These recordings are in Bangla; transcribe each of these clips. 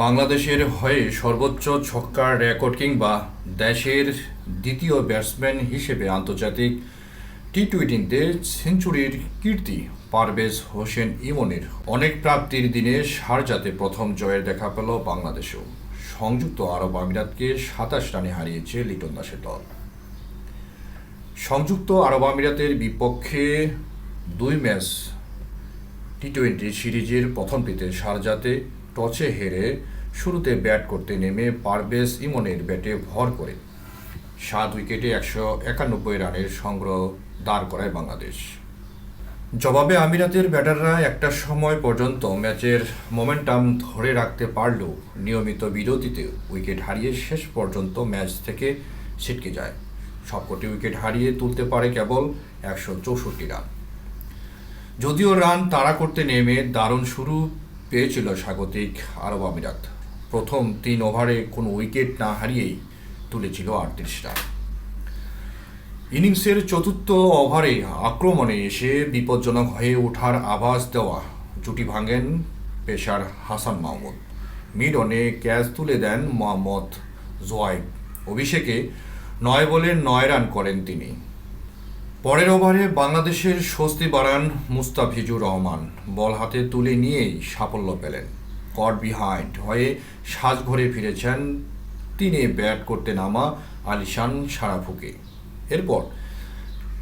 বাংলাদেশের হয়ে সর্বোচ্চ ছক্কার রেকর্ড কিংবা দেশের দ্বিতীয় ব্যাটসম্যান হিসেবে আন্তর্জাতিক টি-টোয়েন্টিতে সেঞ্চুরির কীর্তি পারভেজ হোসেন ইমনের অনেক প্রাপ্তির দিনে শারজাতে প্রথম জয়ের দেখা পেল বাংলাদেশও। সংযুক্ত আরব আমিরাতকে ২৭ রানে হারিয়েছে লিটন দাসের দল। সংযুক্ত আরব আমিরাতের বিপক্ষে ২ ম্যাচ টি-টোয়েন্টি সিরিজের প্রথম পেতে শারজাতে টসে হেরে শুরুতে ব্যাট করতে নেমে পারভেজ ইমনের ব্যাটে ভর করে ৭ উইকেটে ১৯১ রানের সংগ্রহ দাঁড় করায় বাংলাদেশ। জবাবে আমিরাতের ব্যাটাররা একটা সময় পর্যন্ত ম্যাচের মোমেন্টাম ধরে রাখতে পারলেও নিয়মিত বিরতিতে উইকেট হারিয়ে শেষ পর্যন্ত ম্যাচ থেকে ছিটকে যায়। সবকটি উইকেট হারিয়ে তুলতে পারে কেবল ১৬৪ রান। যদিও রান তাড়া করতে নেমে দারুণ শুরু পেয়েছিল স্বাগতিক আরব আমিরাত। প্রথম ৩ ওভারে কোনো উইকেট না হারিয়েই তুলেছিল ৩৮ রান। ইনিংসের চতুর্থ ওভারে আক্রমণে এসে বিপজ্জনক হয়ে ওঠার আভাস দেওয়া জুটি ভাঙেন পেসার হাসান মাহমুদ। মিড অনে ক্যাচ তুলে দেন মোহাম্মদ জোয়াইব। অভিষেকে ৯ বলে ৯ রান করেন তিনি। পরের ওভারে বাংলাদেশের স্বস্তি বাড়ান মুস্তাফিজুর রহমান। বল হাতে তুলে নিয়েই সাফল্য পেলেন। কট বিহাইন্ড হয়ে সাজঘরে ফিরেছেন তিনি ব্যাট করতে নামা আলিশান সারাফুকে। এরপর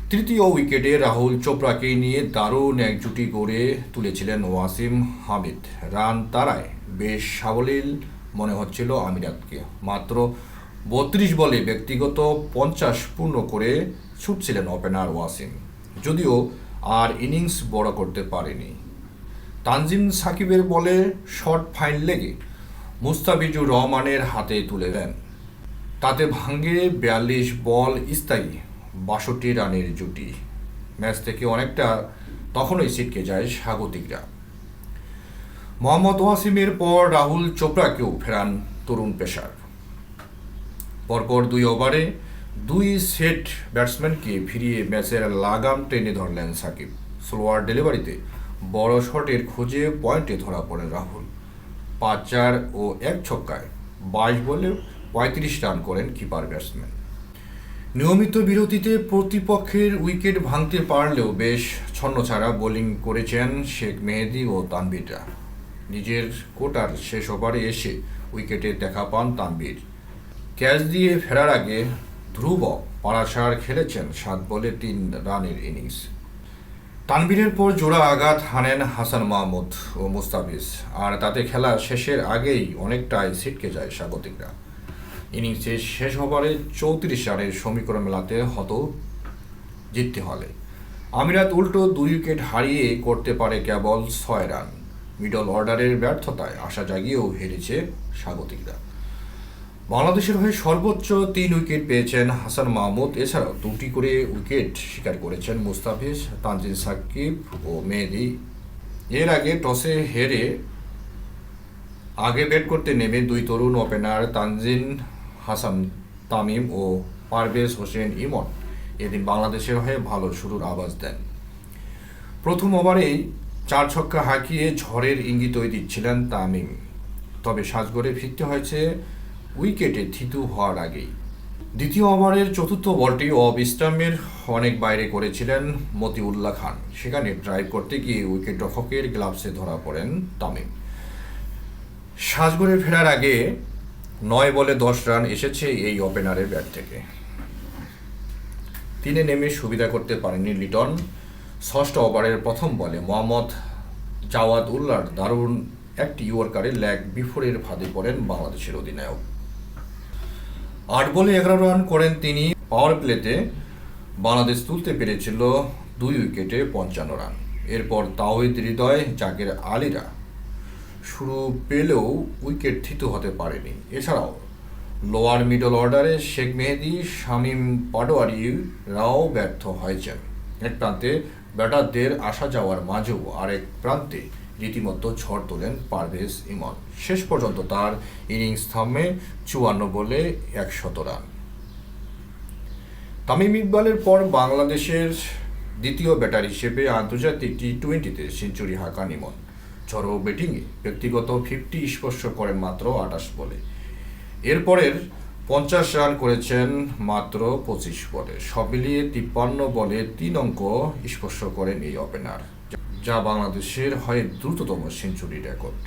তৃতীয় উইকেটে রাহুল চোপড়াকে নিয়ে দারুণ এক জুটি গড়ে তুলেছিলেন ওয়াসিম হামিদ। রান তাড়ায় বেশ সাবলীল মনে হচ্ছিল আমিরাতকে। মাত্র ৩২ বলে ব্যক্তিগত ৫০ পূর্ণ করে ছুটছিলেন ওপেনার ওয়াসিম, যদিও আর ইনিংস বড় করতে পারেনি। তানজিম সাকিবের বলে শর্ট ফাইন লেগে মুস্তাফিজুর রহমানের হাতে তুলে দেন। তাতে ভাঙে ৪২ বল স্থায়ী ৬২ রানের জুটি। ম্যাচ থেকে অনেকটা তখনই ছিটকে যায় স্বাগতিকরা। মোহাম্মদ ওয়াসিমের পর রাহুল চোপড়াকেও ফেরান তরুণ পেসার। পরপর ২ ওভারে ২ সেট ব্যাটসম্যানকে ফিরিয়ে ম্যাচের লাগাম টেনে ধরলেন সাকিব। স্লোয়ার ডেলিভারিতে বড় শটের খোঁজে পয়েন্টে ধরা পড়েন রাহুল। ৫-৪ ও ১ ছক্কায় ২২ বলে ৩৫ রান করেন কিপার ব্যাটসম্যান। নিয়মিত বিরতিতে প্রতিপক্ষের উইকেট ভাঙতে পারলেও বেশ ছন্নছাড়া বোলিং করেছেন শেখ মেহেদী ও তানভীররা। নিজের কোটার শেষ ওভারে এসে উইকেটে দেখা পান তানভীর। ক্যাচ দিয়ে ফেরার আগে ধ্রুব পারাসার খেলেছেন ৭ বলে ৩ রানের ইনিংস। তানভীরের পর জোড়া আঘাত হানেন হাসান মাহমুদ ও মুস্তাফিজ, আর তাতে খেলা শেষের আগেই অনেকটাই ছিটকে যায় স্বাগতিকরা। ইনিংসের শেষ ওভারে ৩৪ রানের সমীকরণ মেলাতে হতো জিততে হলে। আমিরাত উল্টো ২ উইকেট হারিয়ে করতে পারে কেবল ৬ রান। মিডল অর্ডারের ব্যর্থতায় আশা জাগিয়েও হেরেছে স্বাগতিকরা। বাংলাদেশের হয়ে সর্বোচ্চ ৩ উইকেট পেয়েছেন হাসান মাহমুদ। এছাড়াও ২টি করে উইকেট শিকার করেছেন মুস্তাফিজ, তানজিম সাকিব ও মেহেদী। এর আগে টসে হেরে আগে ব্যাট করতে নেমে ২ তরুণ ওপেনার তানজিম হাসান তামিম ও পারভেজ হোসেন ইমন এদিন বাংলাদেশের হয়ে ভালো শুরুর আভাস দেন। প্রথম ওভারেই ৪ ছক্কা হাঁকিয়ে ঝড়ের ইঙ্গিতই দিচ্ছিলেন তামিম, তবে সাজঘরে ফিরতে হয়েছে উইকেটে থিতু হওয়ার আগেই। দ্বিতীয় ওভারের চতুর্থ বলটি অফ স্টাম্পের অনেক বাইরে করেছিলেন মতিউল্লাহ খান। সেখানে ড্রাইভ করতে গিয়ে উইকেট রক্ষকের গ্লাভসে ধরা পড়েন তামিম। সাজঘরে ফেরার আগে ৯ বলে ১০ রান এসেছে এই ওপেনারের ব্যাট থেকে। ৩-এ নেমে সুবিধা করতে পারেননি লিটন। ষষ্ঠ ওভারের প্রথম বলে মোহাম্মদ জাওয়াদ উল্লাহর দারুণ একটি ইয়র্কারে লেগ বিফোরের ফাঁদে পড়েন বাংলাদেশের অধিনায়ক। ৮ বলে ১১ রান করেন তিনি। পাওয়ার প্লেতে বাংলাদেশ তুলতে পেরেছিল ২ উইকেটে ৫৫ রান। এরপর তাওহিদ হৃদয়, জাকের আলীরা শুরু পেলেও উইকেট থিতু হতে পারেনি। এছাড়াও লোয়ার মিডল অর্ডারে শেখ মেহেদী, শামীম পাটোয়ারিরাও ব্যর্থ হয়েছেন। এক প্রান্তে ব্যাটারদের আসা যাওয়ার মাঝেও আরেক প্রান্তে রীতিমতো ঝড় তোলেন পারভেজ ইমন। শেষ পর্যন্ত তার ইনিংস থামে ৫৪ বলে ১০০ রান। তামিম ইকবালের পর বাংলাদেশের দ্বিতীয় ব্যাটার হিসেবে আন্তর্জাতিক টি-টোয়েন্টিতে সেঞ্চুরি হাঁকান ইমন। ঝড়ো ব্যাটিংয়ে ব্যক্তিগত 50 স্পর্শ করেন মাত্র 28 বলে। এরপরের 50 রান করেছেন মাত্র 25 বলে। সব মিলিয়ে 53 বলে 3 অঙ্ক স্পর্শ করেন এই ওপেনার, যা বাংলাদেশের হয়ে দ্রুততম সেঞ্চুরি রেকর্ড।